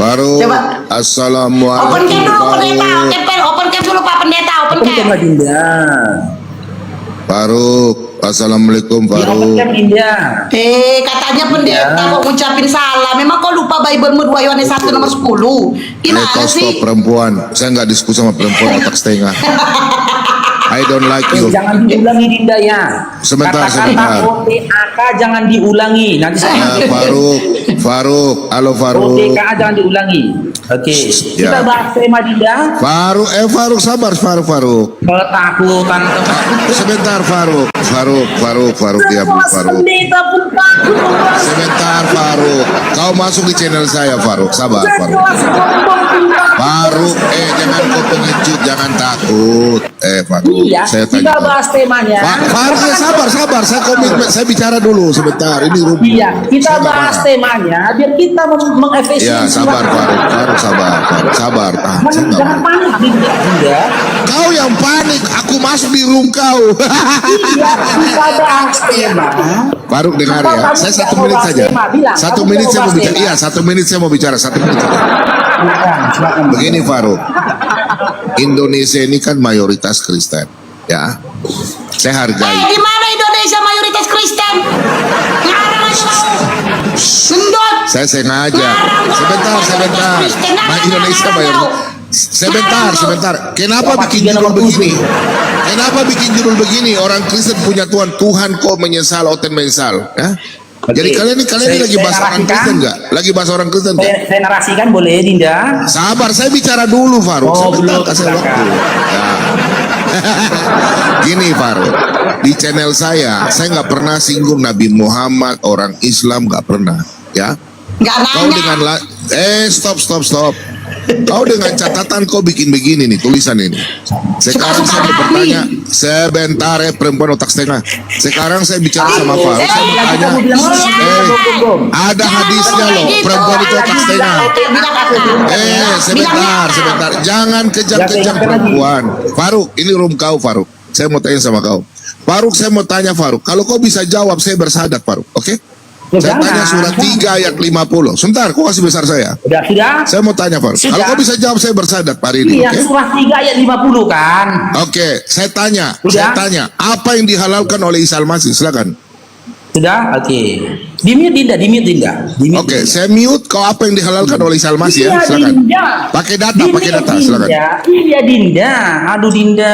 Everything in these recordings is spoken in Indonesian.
Faruk, Coba. assalamualaikum. Open cam dulu pendeta, open cam dulu Pak Pendeta, open cam. Sama Dinda. Faruk, assalamualaikum Open Faruk. cam Dinda. Katanya pendeta Ya. kok ngucapin salah. Memang kau lupa Bible-mu 2 Yohanes 1 nomor 10. Gimana Kau stop sih? perempuan. Saya nggak diskusi sama perempuan otak setengah. I don't like you. Jangan diulangi Dinda ya. Sebentar, Kata-kata sebentar. OTAK jangan diulangi. Nanti saya Faruk, halo Faruk. OTKA jangan diulangi. Oke. Ya. Kita bahas tema Dinda. Faruk, sabar Faruk. Ketakutan teman. Sebentar Faruk diam Faruk. Pendeta pun takut. Sebentar Faruk. Kau masuk di channel saya Faruk. Sabar Faruk. Faruk, jangan kau pengecut, jangan takut. Faruk, Iya, saya kita tanya. bahas temanya. Faruk, sabar. Saya komitmen, saya bicara dulu sebentar. Ini rumput. Iya, kita Saya nggak bahas marah. temanya biar kita mengefisiensi. Ya, sabar Faruk, sabar. Saya nggak Jangan marah. panik Dinda. Kau yang panik, aku masuk di room kau. Iya, kita bahas tema. Faruk dengar Apa ya, kamu saya tidak 1 mau menit bahas saja. tema? Bilang, 1 kamu menit tidak saya mau mau bahas bicara. tema? Iya, 1 menit saya mau bicara. 1 menit saja. Silakan. Begini Faruk, Indonesia ini kan mayoritas Kristen, ya. Saya hargai. Di mana Indonesia mayoritas Kristen? Ngarang aja mau. Gendut. Saya sengaja. Sebentar. Indonesia mayoritas. Sebentar. Kenapa bikin judul begini? Orang Kristen punya Tuhan kok menyesal, oten menyesal, ya? Oke. Jadi kalian ini lagi bahas orang Kristen nggak? Lagi bahas orang Kristen nggak? Saya narasikan boleh Dinda? Sabar, saya bicara dulu Faruk. Oh, Sebentar, belum, kasih silakan. waktu. Ya. Gini Faruk, di channel saya nggak pernah singgung Nabi Muhammad, orang Islam nggak pernah, ya. Nggak Kau nanya. dengan stop. Kau dengan catatan kau bikin begini nih tulisan ini. Sekarang saya mau bertanya, sebentar perempuan otak setengah. Sekarang saya bicara sama Faruk. Saya mau tanya, ada hadisnya loh, perempuan itu otak setengah. Sebentar. Jangan kejang-kejang perempuan. Faruk, ini room kau Faruk. Saya mau tanya sama kau. Faruk, saya mau tanya Faruk. Kalau kau bisa jawab, saya bersahadat Faruk. Oke? Saya tanya surat 3 ayat 50. Sebentar, kau kasih besar saya. Sudah. Saya mau tanya Faruk. Kalau kau bisa jawab, saya bersahadat hari ini. Iya, Oke? surah 3 ayat 50 kan. Oke, saya tanya. Apa yang dihalalkan oleh Isa Al-Masih? Silakan. Sudah? Oke. Di-mute Dinda. Oke, saya mute. Kau apa yang dihalalkan oleh Isa Al-Masih ya? Silakan. Pakai data, silakan. Iya Dinda. Aduh Dinda.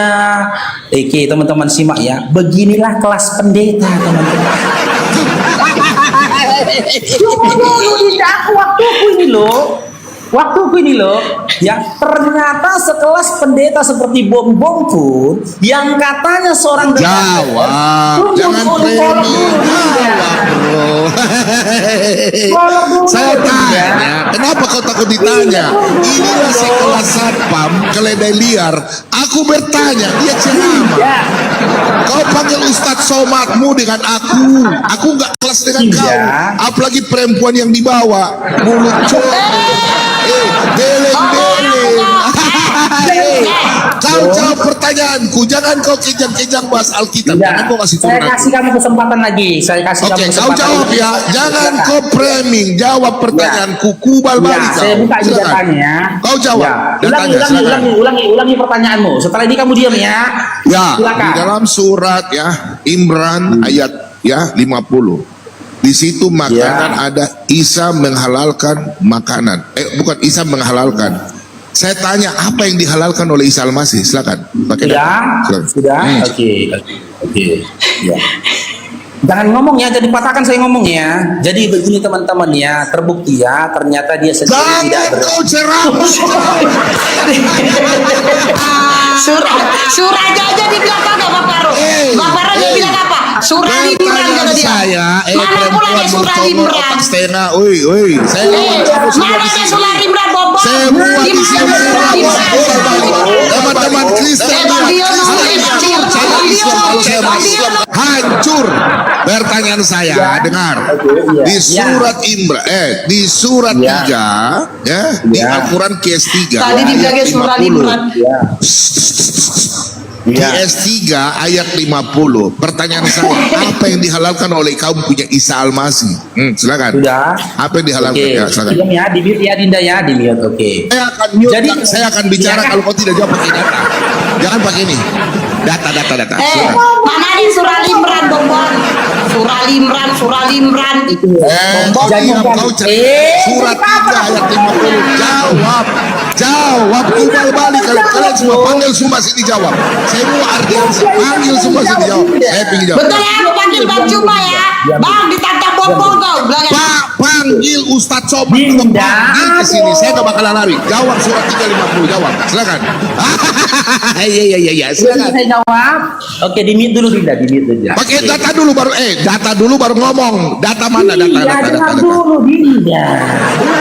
Oke, teman-teman simak ya. Beginilah kelas pendeta, teman-teman. Dulu Dinda, waktuku ini loh, ya ternyata sekelas pendeta seperti Bom pun yang katanya seorang Jawab, jangan framing. Jawab bro. Saya tanya, kenapa kau takut ditanya? Inilah sekelas satpam keledai liar. Aku bertanya, dia ceramah. Kau panggil Ustadz Somatmu dengan aku. Aku nggak kelas dengan kau. Apalagi perempuan yang dibawa mulut beleng-beleng. Kau jawab pertanyaanku. Jangan kau kejang-kejang bahas Alkitab. Jangan kau kasih turun. Saya kasih kamu kesempatan lagi. Oke, kau jawab ya. Jangan kau framing. Jawab pertanyaanku. Kubal balik kau. Saya buka Silakan. datanya. Kau jawab. Datanya, silakan. Ulangi pertanyaanmu. Setelah ini kamu diam ya. Ya, Silakan. di dalam surat ya Imran ayat ya 50. Di situ makanan ada Isa menghalalkan makanan. Bukan Isa menghalalkan. Saya tanya apa yang dihalalkan oleh Isa Al-Masih? Silakan. Pakai data. Sudah. Oke. Ya. Jangan ngomong ya, jadi patahkan saya ngomong ya. Jadi begini teman-teman ya, terbukti ya, ternyata dia sendiri tidak kau ceramah. Surah aja dibilang kagak Bapak Faruk. Bapak Faruk dia bilang apa? Surah Imran kata dia. Saya, mana pula ada surah Imran? Setengah, oi. Mana ada surah Imran bobo? Semua di sini teman-teman Kristen hancur. Pertanyaan saya, dengar. Di surat Imran, di surat 3 ya, di Al-Quran kes 3. Tadi dibilang surah Imran. Iya. GS3 ayat 50. Pertanyaan saya, apa yang dihalalkan oleh kaum punya Isa Al-Masih? Silakan. Sudah. Apa yang dihalalkan? Oke. Ya, silakan. Diam ya, di mute ya Dinda ya, di mute. Oke. Saya akan bicara Iya kan? kalau kau tidak jawab pakai data. Jangan pakai ini. Data. Silakan. mana di surah Al-Imran Bombon? Surah Al-Imran itu. Kau Jadi diam, bukan. kau cari surat 3 ayat 50. Jawab, kubal balik kalian semua panggil semua sini jawab. Semua ardiansi panggil semua sini jawab. Saya pengen jawab. Betul ya, mau panggil Bang Cuma ya. Bang ditantang Bombon kau. Bilang Pak, panggil Ustadz Sobat, Dinda. panggil ke sini. Saya gak bakalan lari. Jawab surat 350, jawab. Silakan. Iya, silakan. Saya jawab. Oke, di mute dulu Dinda, di mute dulu. Pakai data dulu baru ngomong. Data mana? Data. dulu Dinda.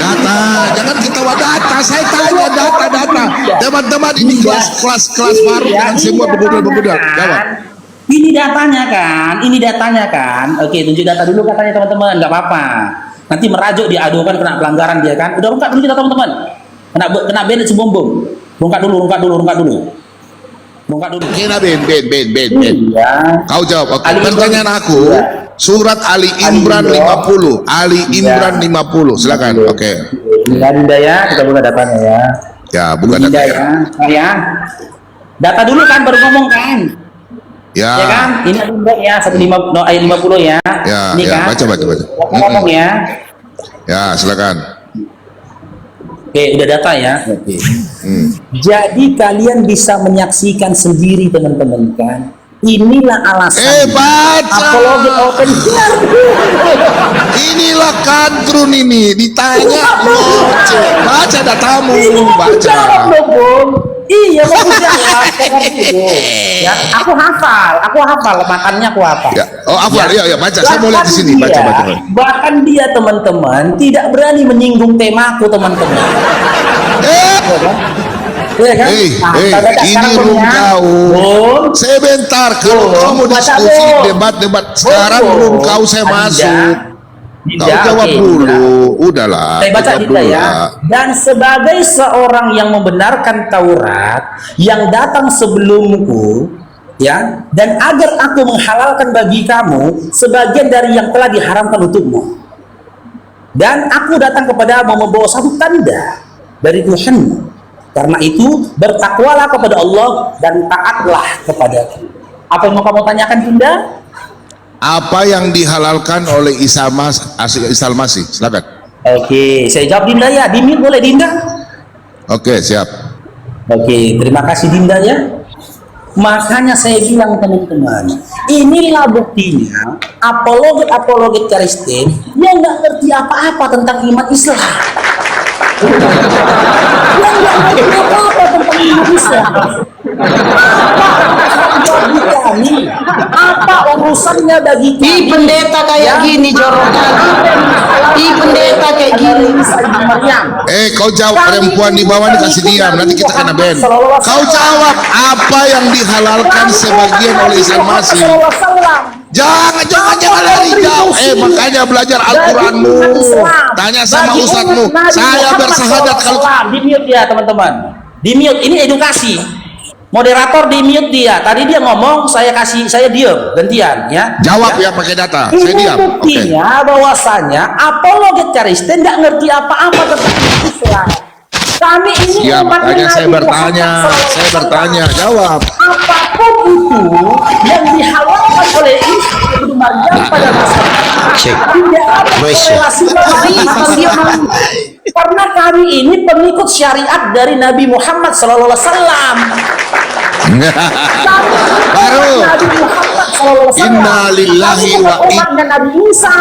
Data, jangan ketawa data. Saya tanya data. Teman-teman ini kelas baru dengan semua begudal. Jawab. Ini datanya kan. Oke, tunjuk data dulu katanya teman-teman, nggak apa-apa. Nanti merajuk diadukan kena pelanggaran dia kan. Udah rungkat dulu kita teman-teman. Kena band sebumbung. Rungkat dulu. Kena Ben. Iya. Kau jawab. Oke. Ali Imran. Pertanyaan aku, surat Ali Imran 50. Ali Imran 50. Silakan. Oke. Ya Dinda ya, kita buka datanya ya. Ya, bukan Dinda data. ya. Ya. Data dulu kan baru ngomong kan. Ya Ya. kan? Ini Dinda ya, 15 ayat 50 ya. Ya, Ini ya, kan. baca. Ngomong ya. Ya, silakan. Oke, udah data ya. Oke. Jadi kalian bisa menyaksikan sendiri teman-teman kan. Inilah alasan. Baca. Apologi open door. Inilah kadrun ini ditanya ngoceh. Baca datamu, baca. Jawab dong, Bung. Iya, mau jawab. Ya, aku hafal makannya aku hafal. Ya. Oh, apa? Ya, baca. Saya mau lihat di sini. Baca. Bahkan dia teman-teman tidak berani menyinggung temaku teman-teman. Ya kan? Kita baca Ini sekarang, Bung, belum ya. kau. Bung. Sebentar, kalau Bung, kamu baca, diskusi Bung. debat sekarang Bung. belum kau saya Dinda. masuk. Dinda, Kau jawab oke, dulu. Dinda. Udahlah. Saya baca jawab Dinda dulu ya. lah. Dan sebagai seorang yang membenarkan Taurat yang datang sebelumku, ya, dan agar aku menghalalkan bagi kamu sebagian dari yang telah diharamkan untukmu. Dan aku datang kepadamu membawa satu tanda dari Tuhanmu. Karena itu bertakwalah kepada Allah dan taatlah kepadaku. Apa yang mau kamu tanyakan, Dinda? Apa yang dihalalkan oleh Isa Al-Masih? Silakan. Oke, saya jawab Dinda ya. Dimit boleh Dinda? Oke, siap. Oke, terima kasih Dinda ya. Makanya saya bilang teman-teman, inilah buktinya apologet Kristen yang nggak ngerti apa-apa tentang iman Islam. Yang nggak ngerti apa-apa tentang iman Islam. Apa urusannya bagi kami? Ih pendeta kayak gini jorokan. Ih pendeta kayak gini. Kau jawab, perempuan di bawah ini kasih diam, nanti kita kena ban. Kau jawab apa yang dihalalkan sebagian oleh Isa Al-Masih. Jangan lari jauh. Makanya belajar Al-Quranmu. Tanya sama ustadzmu. Saya bersahadat kalau di mute ya teman-teman. Di mute, ini edukasi. Moderator di mute dia. Tadi dia ngomong, saya diam gantian ya. jawab ya pakai data. Saya Ini diam. Oke. buktinya bahwasanya apologet Kristen nggak ngerti apa-apa tentang Islam. Kami ini Ya umat makanya saya Nabi bertanya. Muhammad SAW. Jawab. Apapun itu yang dihalalkan oleh Isa ibnu Maryam pada masa itu, tidak ada korelasi karena kami ini pengikut syariat dari Nabi Muhammad SAW. Baru. Nabi Muhammad SAW. Inna lillahi wa umat dan Nabi Isa.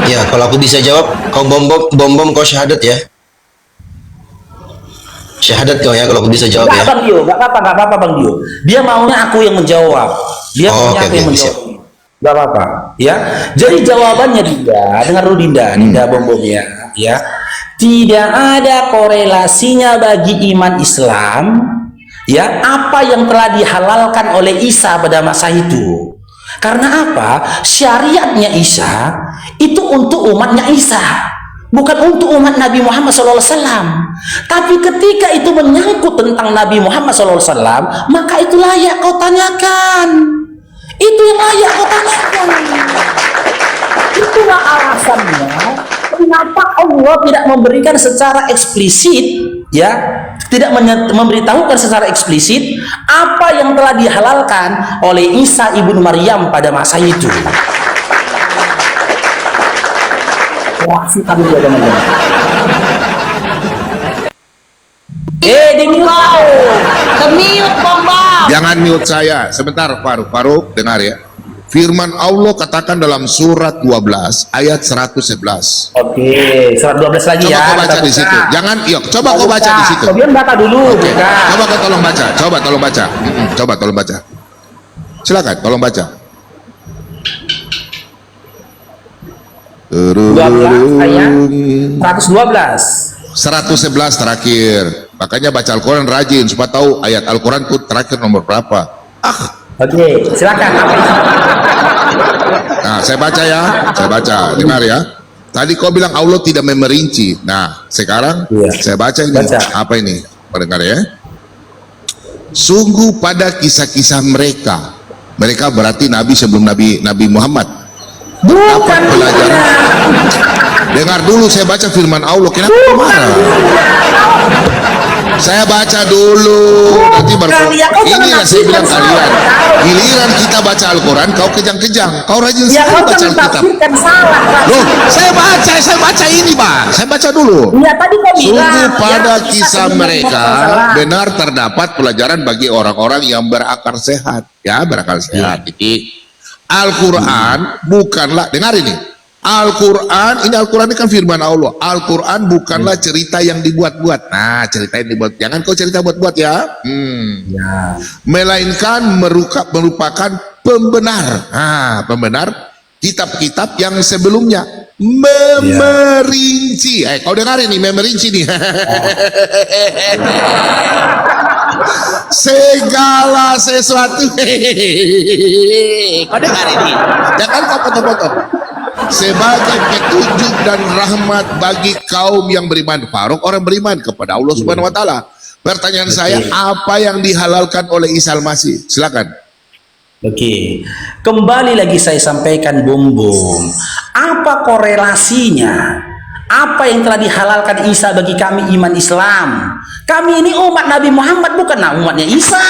Ya, kalau aku bisa jawab, kau bom kau syahadat ya. Syahadat kau ya, kalau aku bisa jawab Enggak, ya. Bang Dio, enggak apa-apa Bang Dio. Dia maunya aku yang menjawab. Dia Oh, maunya oke, aku yang oke, menjawab. Enggak apa-apa, ya. Jadi jawabannya Dinda, dengar dulu Dinda bom-bomnya, ya. Tidak ada korelasinya bagi iman Islam, ya, apa yang telah dihalalkan oleh Isa pada masa itu. Karena apa? Syariatnya Isa itu untuk umatnya Isa. bukan untuk umat Nabi Muhammad SAW. Tapi ketika itu menyangkut tentang Nabi Muhammad SAW, maka itu layak kau tanyakan. Itu yang layak kau tanyakan. Itulah alasannya kenapa Allah tidak memberikan secara eksplisit, ya, tidak memberitahukan secara eksplisit apa yang telah dihalalkan oleh Isa ibnu Maryam pada masa itu. Kami juga di Kemiut Bambang. Jangan mute saya. Sebentar, Faruk. Faruk, dengar ya. Firman Allah katakan dalam surat 12 ayat 111. Oke, surat 12 lagi Coba ya. kau baca di situ. Jangan, yuk, coba kau baca di situ. Kemudian baca dulu. Oke. Buka. Coba kau tolong baca. Coba tolong baca. Coba tolong baca. Silakan, tolong baca. 12 ayat 112. 111 terakhir. Makanya baca Al-Quran rajin supaya tahu ayat Al-Quran itu terakhir nomor berapa. Oke, silakan. Nah, saya baca ya. Saya baca. Dengar ya. Tadi kau bilang Allah tidak memerinci. Nah, sekarang saya baca ini. Baca. Apa ini? Pendengar ya. Sungguh pada kisah-kisah mereka. Mereka berarti Nabi sebelum Nabi Muhammad. Dapat pelajaran. Dengar dulu, saya baca firman Allah. Kenapa kau marah? Saya baca dulu, nanti baru. Inilah saya bilang kalian. Giliran kita baca Al-Quran, kau kejang-kejang. Kau rajin sekali baca Alkitab. Loh, saya baca ini, Pak. Saya baca dulu. Ya, tadi kau bilang, sungguh pada ya, kisah mereka benar terdapat pelajaran bagi orang-orang yang berakal sehat. Ya, berakal sehat. Titik. Al-Quran bukanlah, dengar ini. Al-Quran ini kan firman Allah. Al-Quran bukanlah cerita yang dibuat-buat. Nah, cerita yang dibuat. Jangan kau cerita buat-buat ya. Ya. Melainkan merupakan pembenar. Nah, pembenar kitab-kitab yang sebelumnya memerinci. Kau dengar ini, memerinci nih. Segala sesuatu. Kau dengar ini. Jangan kau potong-potong. Sebagai petunjuk dan rahmat bagi kaum yang beriman. Faruk orang beriman kepada Allah Subhanahu wa taala. Pertanyaan saya, apa yang dihalalkan oleh Isa Al-Masih? Silakan. Oke. Kembali lagi saya sampaikan, Bung. Apa korelasinya? Apa yang telah dihalalkan Isa bagi kami iman Islam? Kami ini umat Nabi Muhammad, bukan umatnya Isa.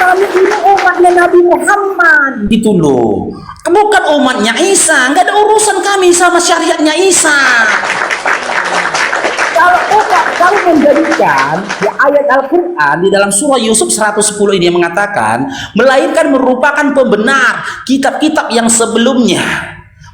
Kami ini umatnya Nabi Muhammad, gitu loh. Bukan umatnya Isa. Nggak ada urusan kami sama syariatnya Isa. Kalau menjadikan ya, ayat Al-Quran di dalam surah Yusuf 110 ini yang mengatakan, melainkan merupakan pembenar kitab-kitab yang sebelumnya,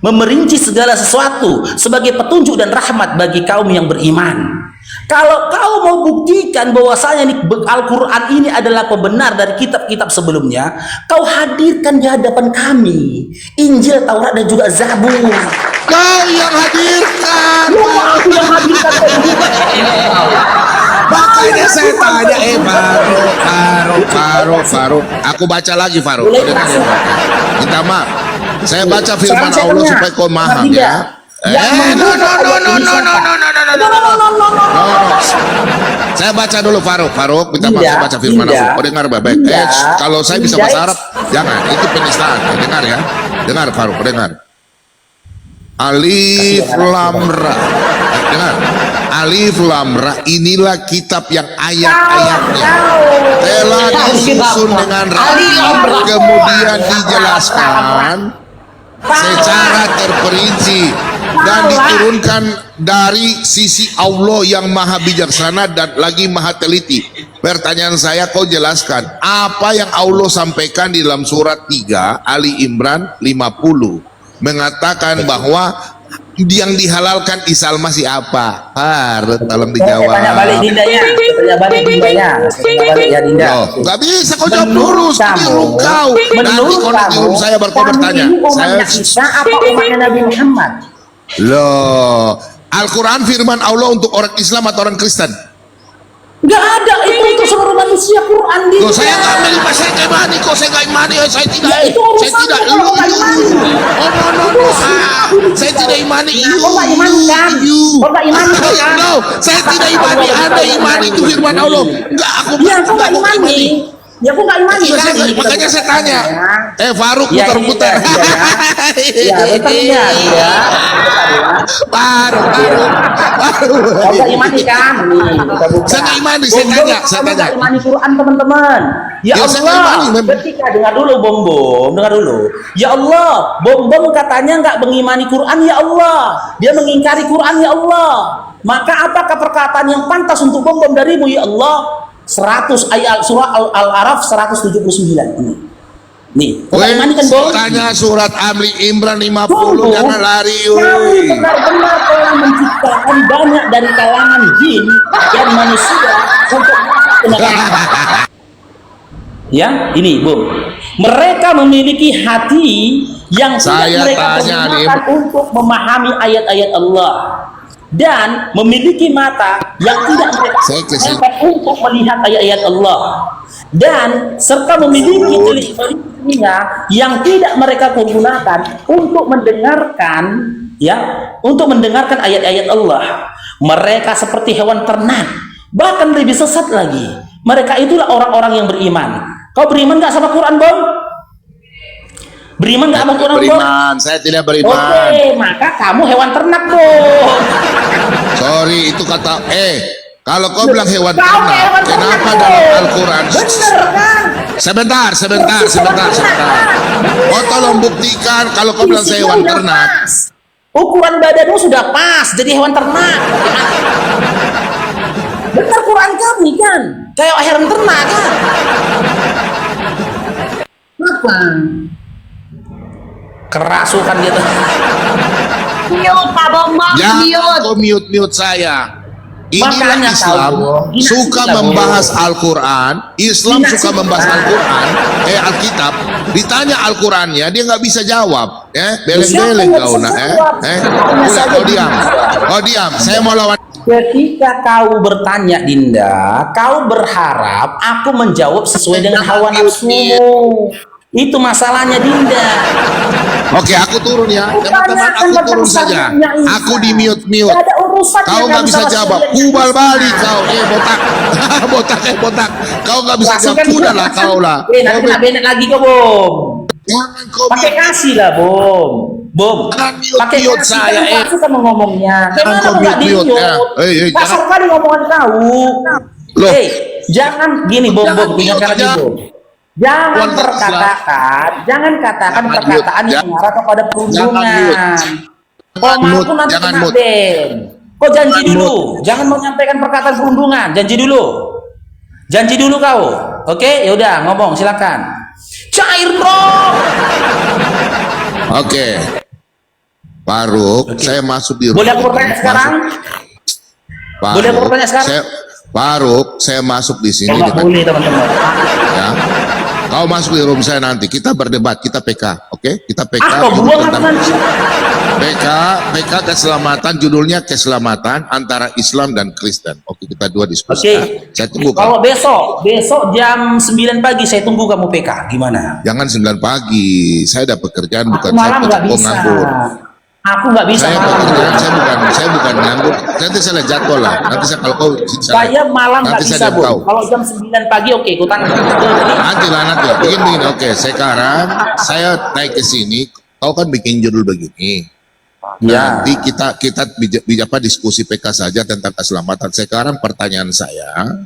memerinci segala sesuatu sebagai petunjuk dan rahmat bagi kaum yang beriman. Kalau kau mau buktikan bahwasanya Al-Quran ini adalah pembenar dari kitab-kitab sebelumnya, kau hadirkan di hadapan kami Injil, Taurat, dan juga Zabur. Kau yang hadirkan. Aku yang hadirkan. Makanya saya tanya, Faruk. Aku baca lagi, Faruk. Minta maaf. Saya baca firman Allah supaya kau paham ya. No. Saya baca dulu, Faruk. Minta maaf, saya baca firman Allah. Kau dengar baik. Kalau saya bisa bahasa Arab, jangan. Itu penistaan. Dengar ya. Dengar, Faruk. Dengar. Alif Lam Ra. Dengar. Alif Lam Ra, inilah kitab yang ayat-ayatnya telah disusun dengan rapi, kemudian dijelaskan secara terperinci dan diturunkan dari sisi Allah yang maha bijaksana dan lagi maha teliti. Pertanyaan saya, kau jelaskan apa yang Allah sampaikan di dalam surat 3 Ali Imran 50 mengatakan bahwa yang dihalalkan Isa Al-Masih apa? Tolong dijawab. Tanya balik Dindanya. Gak bisa kau jawab dulu. Menurut kau. Nanti kau nanti saya baru bertanya. Saya Isa apa umatnya Nabi Muhammad? Loh, Al-Quran firman Allah untuk orang Islam atau orang Kristen? Umatnya Nabi Muhammad. Umatnya Nabi Muhammad. Loh, Al-Quran firman Allah untuk orang Islam atau orang Kristen? Loh, Al-Quran firman Allah untuk orang Islam atau orang Kristen? Loh, Al-Quran firman Allah untuk orang Islam atau orang Kristen? Nggak ada itu seluruh manusia Quran di. Kok saya nggak menerima, saya nggak imani, kok saya nggak imani, saya tidak, Ya, itu saya urusan tidak, kalau nggak imani. oh no, saya tidak imani, Kau nggak imani kan? Kau nggak imani kan? no, saya tidak imani, Anda imani itu firman Allah, enggak, aku Ya, kau nggak mau imani. Ya, kau nggak imani Iya, kan? makanya saya tanya, Faruk Ya, putar-putar, Ya, betul ya. Ya. Faruk, Kau nggak imani kan? Nih, kita buka. Saya nggak imani, saya Bom, tanya, kamu saya nggak tanya. imani Quran teman-teman. Ya Ya, saya nggak Allah, imani, memang. ketika dengar dulu Bom, dengar dulu. Ya Allah, Bom katanya nggak mengimani Quran ya Allah. Dia mengingkari Quran ya Allah. Maka apakah perkataan yang pantas untuk Bom darimu ya Allah? 100 ayat surah Al-Araf 179 ini. Nih, kau nggak imani kan Bom? Tanya surat Ali Imran 50, Bom, jangan lari. kami benar-benar telah menciptakan banyak dari kalangan jin dan manusia untuk ya, ini Bung. Mereka memiliki hati yang Saya tidak mereka tanya, gunakan untuk memahami ayat-ayat Allah dan memiliki mata yang tidak mereka Saya kesini. gunakan untuk melihat ayat-ayat Allah dan serta memiliki telinga yang tidak mereka gunakan untuk mendengarkan ayat-ayat Allah. Mereka seperti hewan ternak, bahkan lebih sesat lagi. Mereka itulah orang-orang yang beriman. Kau beriman nggak sama Quran, Bang? Beriman nggak sama Quran, Bang? Beriman, saya tidak beriman. Oke, maka kamu hewan ternak, Bang. Sorry, itu kata kalau kau bilang hewan Kau ternak, hewan ternak, kenapa Bang. dalam Al-Quran? Bener kan? Sebentar. Kau tolong buktikan kalau kau bilang saya hewan Udah ternak. pas. Ukuran badanmu sudah pas jadi hewan ternak. Benar Quran kami kan, kayak hewan ternak kan. Apa? Kerasukan gitu. Mute, Pak Bombong, Jangan mute. kau mute saya. Inilah Makanya Islam kau, gini suka lah, membahas Bung. Al-Quran. Islam Gini suka sih, membahas Bang. Al-Quran, Alkitab. Ditanya Al-Qurannya, dia nggak bisa jawab. Beleng-beleng Siapa yang kau bisa nak. jawab? Hanya saja Kau diam. bisa. Kau diam. Saya mau lawan. Ketika kau bertanya Dinda, kau berharap aku menjawab sesuai dengan hawa nafsumu. Itu masalahnya Dinda. Oke, aku turun ya. Teman-teman, aku turun saja. Aku di mute. Gak ada urusan. Kau nggak bisa jawab. Kubal balik kau. Botak. Botak. Kau nggak bisa jawab. Sudahlah kau lah. Nanti kena benet lagi kau, Bom. Jangan kau Pakai kasih lah, Bom. Jangan Pakai mute kasih saya. kan kasih sama ngomongnya. Jangan Kenapa kau kau nggak mute, di-mute? ya. Kasar kali ngomongan kau. Loh. Jangan gini, Bom. Jangan Ingatkan mute lagi, aja. Bom. Jangan Jangan katakan mute. perkataan yang mengarah kepada perundungan. Jangan Kau mute. mampu nanti Jangan kena mute. ban. Kau janji dulu, jangan menyampaikan perkataan perundungan. Janji dulu kau. Oke, yaudah ngomong silakan. Cair bro. Oke. Faruk, saya masuk di Boleh aku bertanya sekarang? Boleh aku bertanya sekarang? Faruk, saya masuk di sini. Nggak boleh teman-teman. Ya. Kau masuk di room saya nanti. Kita berdebat, kita PK, oke? Kita PK. Kau duduk buang tentang- nanti. PK keselamatan, judulnya keselamatan antara Islam dan Kristen. Oke, kita dua diskusi. Oke. Ya. Saya tunggu Kalau kau. besok jam 9 pagi saya tunggu kamu PK. Gimana? Jangan 9 pagi. Saya ada pekerjaan, bukan Aku saya malam nggak bisa. nganggur. Aku nggak bisa Saya malam. pekerjaan, saya bukan nganggur. Nanti saya lihat jadwal lah. Nanti saya kalau kau Saya malam nggak nanti bisa, saya lihat Bu. kau. Kalau jam 9 pagi oke, aku tanya. Nanti lah. Begini. Oke, sekarang saya naik ke sini. Kau kan bikin judul begini. Ya. Nanti kita diskusi PK saja tentang keselamatan. Sekarang pertanyaan saya,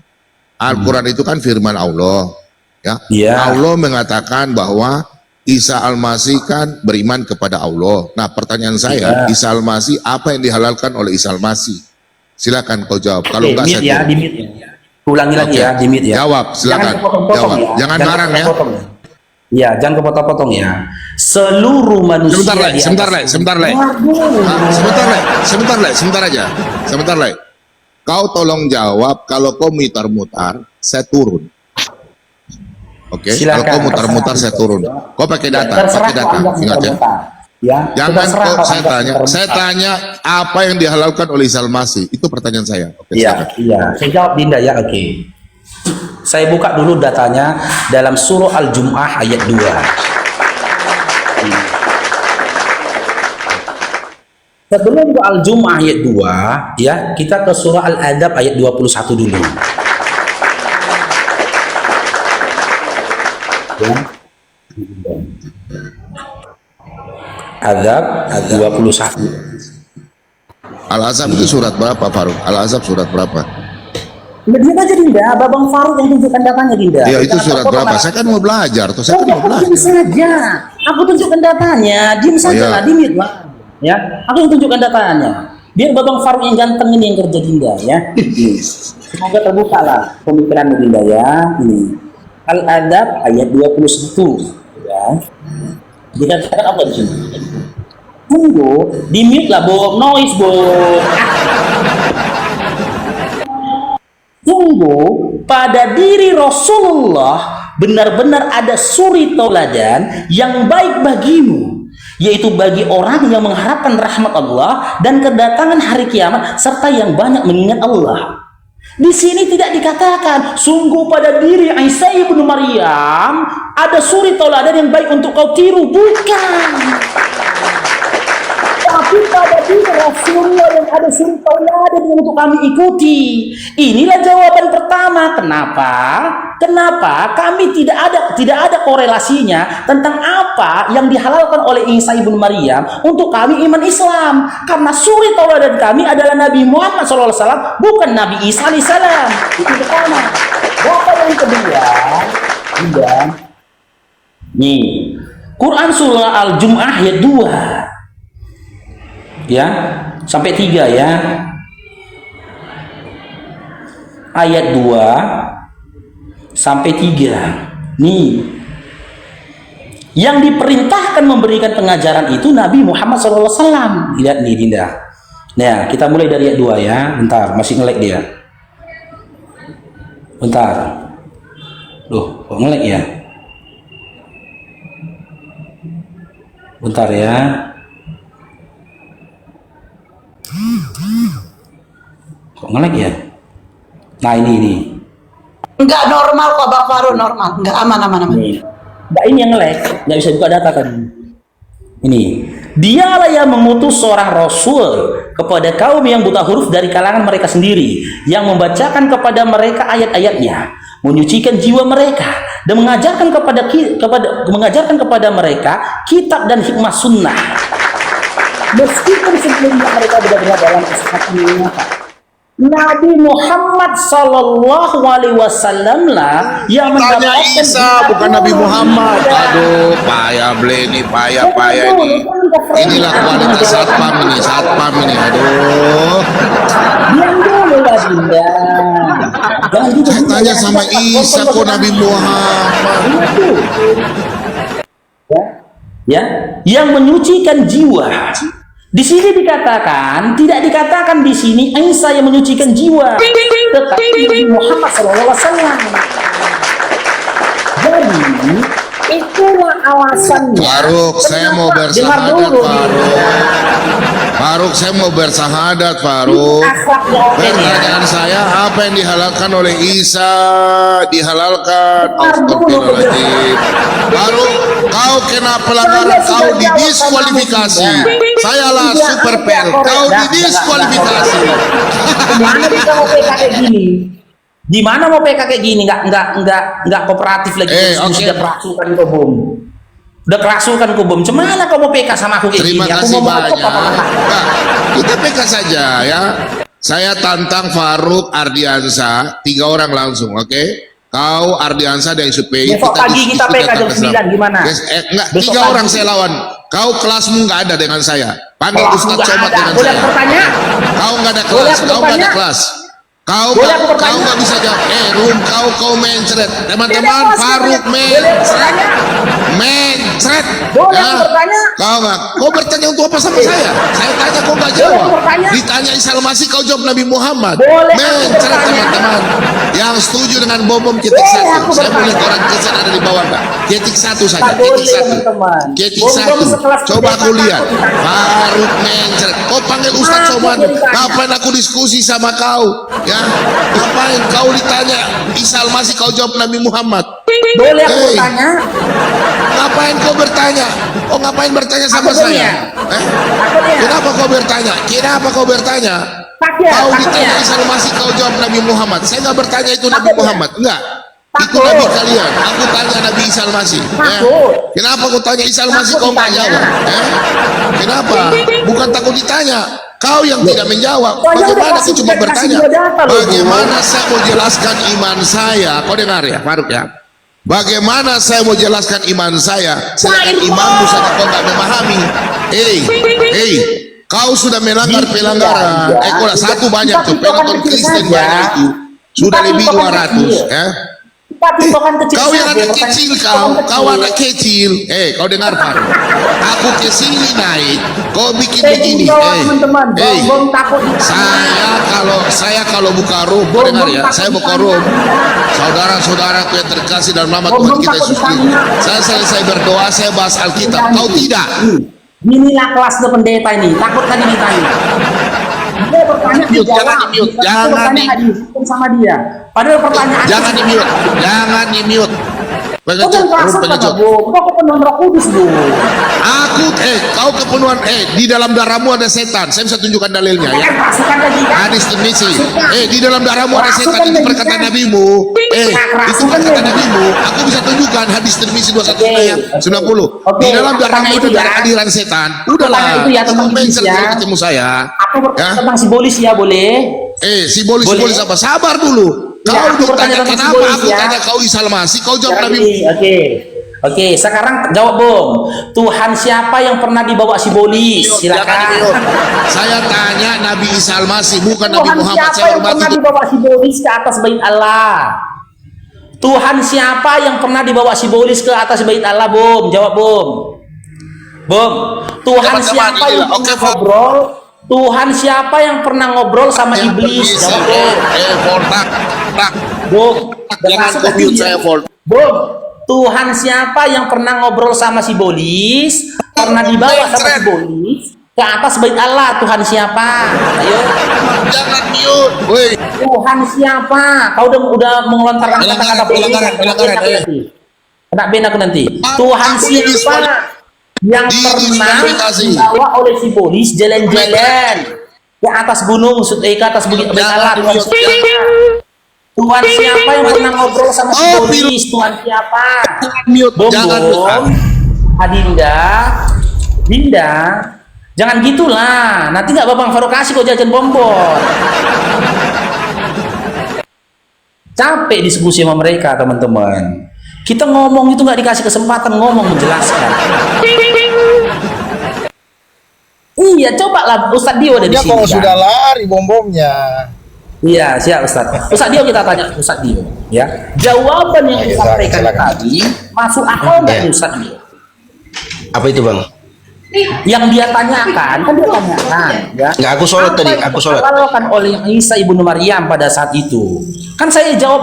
Al-Quran itu kan firman Allah. Ya. Iya. Allah mengatakan bahwa Isa Al-Masih kan beriman kepada Allah. Nah, pertanyaan saya, Iya. Isa Al-Masih apa yang dihalalkan oleh Isa Al-Masih? Silakan kau jawab. Kalau Oke, enggak di-mute saya ya, turun. di-mute ya. Ulangi lagi Oke. ya, di-mute ya. Jawab, silakan. Jangan kepotong-potong Jawab. ya. Jangan marah ya. kepotong-potong ya. Ya, jangan kepotong-potong ya. Seluruh manusia Sebentar, Le. di atas Sebentar, Le. bumi. Sebentar, Le. Waduh. Sebentar aja. Sebentar, Le. Kau tolong jawab, kalau kau mutar-mutar, saya turun. Oke, Silakan, kalau kau mutar-mutar, saya terserah. turun. Kau pakai data, Terserah pakai kau data. anggap Ingat ya. mutar-mutar. Ya, Jangan terserah kok kalau saya Anda tanya. terbuka. Saya tanya apa yang dihalalkan oleh Isa Al-Masih. Itu pertanyaan saya. Oke, Iya, silakan. iya. Saya jawab Dinda ya, oke. Saya buka dulu datanya dalam surah Al-Jum'ah ayat 2. Sebelum ke Al-Jum'ah ayat 2, ya, kita ke surah Al-Adab ayat 21 dulu. Ya. Adab 21. Al-Azab itu surat berapa, Faruk? Al-Azab surat berapa? Lihat aja Dinda, Babang Faruk yang tunjukkan datanya Dinda. Ya, itu Jangan surat terpotong, berapa? Mas. Saya kan mau belajar tuh. Saya kan mau Diam belajar. saja. Aku tunjukkan datanya. Diam saja iya. lah, dimit lah. Ya, aku yang tunjukkan datanya. Biar Babang Faruk yang ganteng ini yang kerja Dinda ya. Semoga terbuka lah pemikiran Dinda ya. Ini Al-Adab ayat 21 ya. Dikatakan apa di sini? Tunggu, dimit lah Bob, noise Bob. Tunggu, pada diri Rasulullah benar-benar ada suri tauladan yang baik bagimu, yaitu bagi orang yang mengharapkan rahmat Allah dan kedatangan hari kiamat serta yang banyak mengingat Allah. Di sini tidak dikatakan sungguh pada diri Isa ibnu Maryam ada suri tauladan yang baik untuk kau tiru, bukan. Tapi pada diri Rasulullah yang ada suri tauladan yang untuk kami ikuti. Inilah jawaban pertama. Kenapa kami tidak ada korelasinya tentang apa yang dihalalkan oleh Isa ibnu Maryam untuk kami iman Islam, karena suri tauladan kami adalah Nabi Muhammad SAW, bukan Nabi Isa alaihissalam. Itu pertama. Bapak yang kedua, nih Quran surah Al-Jum'ah ayat 2 ya sampai 3 ya, ayat 2 sampai 3. Nih, yang diperintahkan memberikan pengajaran itu Nabi Muhammad SAW. Lihat nih Dinda. Nah, kita mulai dari ayat 2 ya. Bentar, masih nge-lag dia. Bentar. Loh, kok nge-lag ya? Bentar ya. Kok nge-lag ya? Nah, ini. Enggak normal kok Bang Faruk, normal. Enggak aman. Nih. Mbak ini yang nge-lag, nggak bisa buka data kan? Ini, dialah yang mengutus seorang rasul kepada kaum yang buta huruf dari kalangan mereka sendiri, yang membacakan kepada mereka ayat-ayatnya, menyucikan jiwa mereka, dan mengajarkan kepada mereka kitab dan hikmah sunnah. Meskipun sebelumnya mereka benar-benar dalam kesesatan menyapa. Nabi Muhammad Sallallahu Alaihi Wasallam lah yang Tanya mendapatkan Isa, bukan Nabi Muhammad. Aduh, payah ini. Inilah kualitas satpam ini. Aduh. Diam dulu lah Dinda. Jangan gitu. Saya tanya sama Isa kok Nabi Muhammad. Ya, yang menyucikan jiwa. Di sini dikatakan, tidak dikatakan di sini Isa yang menyucikan jiwa, tetapi Nabi Muhammad SAW. Jadi itulah alasannya. Faruk, saya mau bersahadat, Faruk, saya mau bersahadat, Faruk. Pertanyaan saya, apa yang dihalalkan oleh Isa dihalalkan? Astagfirullahaladzim. Faruk, kau kena pelanggaran, kau didiskualifikasi. Saya lah super pel, kau didiskualifikasi. Gimana kita mau PK kayak gini? Gimana mau PK kayak gini? Nggak kooperatif lagi. Oke. Sudah kerasukan kau bom. Udah kerasukan kau bom. Cemana kau mau PK sama aku kayak Terima gini? kasih Aku mau banyak. apa? Nah, kita PK saja ya. Saya tantang Faruk Ardiansa 3 orang langsung, oke? Kau Ardiansa dan Supei. Besok pagi kita PK jam 9 gimana? Enggak, Besok 3 pagi. orang saya lawan. Kau kelasmu nggak ada dengan saya. Panggil Kelasmu Ustadz nggak Somad ada. dengan Boleh saya. aku bertanya? Kau nggak ada Boleh kelas. aku Kau nggak ada bertanya? kelas. Kau Boleh aku bertanya? nggak bisa jawab. Rum, kau mencret. Teman-teman, Boleh, Faruk boleh mencret. bertanya? Mencret. Boleh Hah? aku bertanya? Kau nggak? Kau bertanya untuk apa sama saya? Saya tanya kau nggak jawab. aku bertanya? Ditanya Isa Al-Masih kau jawab Nabi Muhammad. Boleh aku Mencret bertanya? teman-teman. Yang setuju dengan bom ketik Boleh satu. aku Saya boleh bertanya? orang kesan ada di bawah nggak? Ketik satu saja. Tak boleh, Ketik satu. teman-teman. Ketik Bom-bom satu. sekelas Coba pendeta aku lihat. takut ditanya. Faruk mencret. Kau panggil Ustaz Takut Somad. ditanya. Ngapain aku diskusi sama kau? Ya, ngapain kau ditanya Isa Al-Masih kau jawab Nabi Muhammad? Boleh aku Hei. bertanya? Ngapain kau bertanya? Kau ngapain bertanya sama Takutnya. saya? Takutnya. Kenapa kau bertanya? Kenapa kau bertanya? Takutnya. Kau Takutnya. ditanya Isa Al-Masih kau jawab Nabi Muhammad. Saya nggak bertanya itu Nabi Takutnya. Muhammad. Enggak. Itu Takut. Nabi kalian. Aku tanya Nabi Isa Al-Masih. Takut. Kenapa kau tanya Isa Al-Masih Takut kau nggak ditanya. jawab? Kenapa? Bukan takut ditanya. Kau yang tidak menjawab. Soalnya udah Bagaimana kasih aku cuma kasih bertanya? dua data loh, Bagaimana saya mau jelaskan iman saya? Kau dengar ya, Faruk ya. Bagaimana saya mau jelaskan iman saya? Sedangkan imanmu saja kau nggak memahami. Hei, kau sudah melanggar pelanggaran. Kau satu banyak tuh penonton Kristen banyak itu. Sudah lebih 200 ya. Kita contohkan kecil Kau yang saja, anak pertanyaan kecil contohkan kau anak kecil. Kau dengar Faruk. Aku kesini naik, kau bikin begini. Teman-teman, bom takut ditanya. Saya kalau buka room, kau dengar ya. Saya buka room. Saudara-saudaraku yang terkasih dalam nama Tuhan kita Yesus Kristus. Saya selesai berdoa, saya bahas Alkitab. Kau tidak. Inilah kelas pendeta ini, takut tadi ditanya. Dia bertanya Mute, dijawab. jangan di-mute, Kita jangan bertanya di- nggak dihukum sama dia. Padahal pertanyaan Jangan di-mute. Jangan di-mute. Kau Pengecut, kan room kerasa pengecut. Bu. Kau kepenuhan Roh Kudus, Bu. Aku kau kepenuhan di dalam darahmu ada setan. Saya bisa tunjukkan dalilnya ya. Kan rasukan lagi kan? Hadis Tirmizi. Di dalam darahmu ada setan, itu perkataan nabimu. Itu perkataan nabimu. Aku bisa tunjukkan hadis Tirmizi 21 ayat 90. Di dalam darahmu ada darah aliran setan. Udahlah. Itu ya, teman Kamu mention ya. kalau ketemu saya. Aku bertanya Ya. tentang simbolis ya, boleh? Simbolis Boleh. apa? Sabar dulu. Ya, Kau aku bertanya ditanya tentang kenapa simbolis aku ya. tanya kau Isa Al-Masih, kau jawab Nabi. Oke, sekarang jawab Bung. Tuhan siapa yang pernah dibawa simbolis? Jangan Silakan. di-mute. Saya tanya Nabi Isa Al-Masih, bukan Nabi Tuhan Muhammad. siapa Saya yang hormati pernah itu. dibawa simbolis ke atas bait Allah? Tuhan siapa yang pernah dibawa simbolis ke atas bait Allah, Bung? Jawab, Bung. Bung, Tuhan Teman-teman, siapa yang inilah. Oke, pernah Bung. ngobrol? Tuhan siapa yang pernah ngobrol sama iblis? Jawab, Bung. Voltak. Bung, Jangan masuk kau ke mute sini. saya, Volt. Bung, Tuhan siapa yang pernah ngobrol sama si Bolis, pernah dibawa sama si Bolis ke atas bait Allah? Tuhan siapa? Ayo. Jangan mute. Woi. Tuhan siapa? Kau udah mengelontarkan kata-kata Pelanggaran, Kena ben aku nanti. Tuhan siapa yang pernah dibawa oleh si Bolis jalan-jalan ke atas gunung, ke atas bukit bait Allah? Tuhan siapa? Tuhan siapa yang pernah ngobrol sama si Bolis? Tuhan siapa? Mute. Bom, Jangan bom. Adinda, Dinda, jangan gitulah. Nanti nggak Babang Faruk kasih kok jajan bonbon. Capek diskusi sama mereka, teman-teman. Kita ngomong itu nggak dikasih kesempatan ngomong menjelaskan. Iya, cobalah Ustadz Dio ada di Ya sini. kalau kan? sudah lari bom-bomnya. Iya, siap Ustadz. Ustadz Dio kita tanya Ustadz Dio, ya. Jawaban yang Oke, disampaikan silakan. tadi masuk akal nggak Ya. nih, Ustadz Dio? Apa itu bang? Yang dia tanyakan, kan dia tanyakan, ya. Nggak, aku sholat Apa tadi, yang aku sholat. dihalalkan oleh Isa ibnu Maryam pada saat itu. Kan saya jawab